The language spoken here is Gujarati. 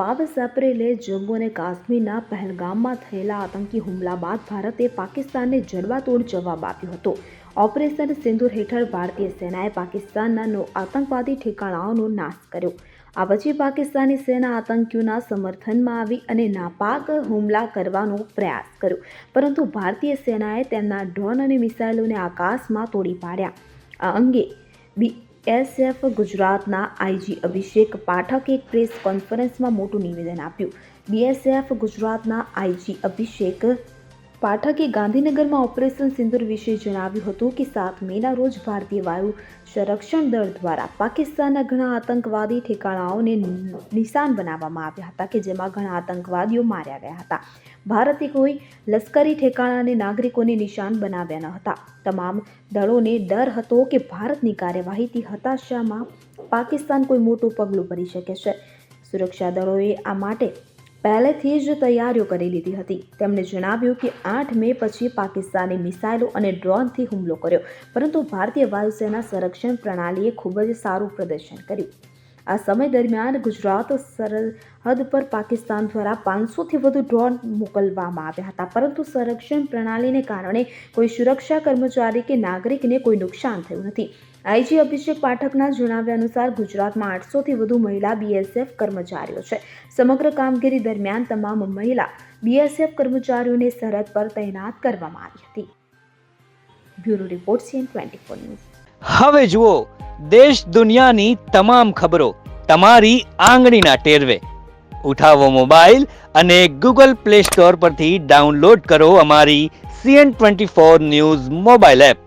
22 એપ્રિલે જમ્મુ અને કાશ્મીરના પહેલગામમાં થયેલા આતંકી હુમલા બાદ ભારતે પાકિસ્તાનને જડબાતોડ જવાબ આપ્યો હતો। ઓપરેશન સિંદૂર હેઠળ ભારતીય સેનાએ પાકિસ્તાનના 9 આતંકવાદી ઠેકાણાઓનો નાશ કર્યો। આ પછી પાકિસ્તાની સેના આતંકીઓના સમર્થનમાં આવી અને નાપાક હુમલા કરવાનો પ્રયાસ કર્યો, પરંતુ ભારતીય સેનાએ તેમના ડ્રોન અને મિસાઇલોને આકાશમાં તોડી પાડ્યા। આ અંગે BSF ગુજરાતના IG અભિષેક પાઠકે એક પ્રેસ કોન્ફરન્સમાં મોટું નિવેદન આપ્યું। BSF ગુજરાતના IG અભિષેક પાઠકે ગાંધીનગરમાં ઓપરેશન સિંદૂર વિશે જણાવ્યું હતું કે 7 મેના રોજ ભારતીય વાયુ સંરક્ષણ દળ દ્વારા પાકિસ્તાનના ઘણા આતંકવાદી ઠેકાણાઓને નિશાન બનાવવામાં આવ્યા હતા કે જેમાં ઘણા આતંકવાદીઓ માર્યા ગયા હતા। ભારતે કોઈ લશ્કરી ઠેકાણા અને નાગરિકોને નિશાન બનાવ્યા ન હતા। તમામ દળોને ડર હતો કે ભારતની કાર્યવાહીથી હતાશામાં પાકિસ્તાન કોઈ મોટું પગલું ભરી શકે છે। સુરક્ષા દળોએ આ માટે પહેલેથી જ તૈયારીઓ કરી લીધી હતી। તેમણે જણાવ્યું કે 8 મે પછી પાકિસ્તાની મિસાઇલો અને ડ્રોનથી હુમલો કર્યો, પરંતુ ભારતીય વાયુસેના સંરક્ષણ પ્રણાલીએ ખૂબ જ સારું પ્રદર્શન કર્યું। આ સમય દરમિયાન ગુજરાત સરહદ પર પાકિસ્તાન દ્વારા 500થી વધુ ડ્રોન મોકલવામાં આવ્યા હતા, પરંતુ સંરક્ષણ પ્રણાલીને કારણે કોઈ સુરક્ષા કર્મચારી કે નાગરિકને કોઈ નુકસાન થયું નથી। IG અભિષેક પાઠકના જણાવ્યા અનુસાર ગુજરાતમાં 800થી વધુ મહિલા BSF કર્મચારીઓ છે। સમગ્ર કામગીરી દરમિયાન તમામ મહિલા BSF કર્મચારીઓને સરહદ પર તૈનાત કરવામાં આવી હતી। Bureau report CN24 news. હવે જુઓ દેશ દુનિયાની તમામ ખબરો તમારી આંગળીના ટેરવે। ઉઠાવો મોબાઈલ અને Google Play Store પરથી ડાઉનલોડ કરો અમારી CN24 ન્યૂઝ મોબાઈલ એપ।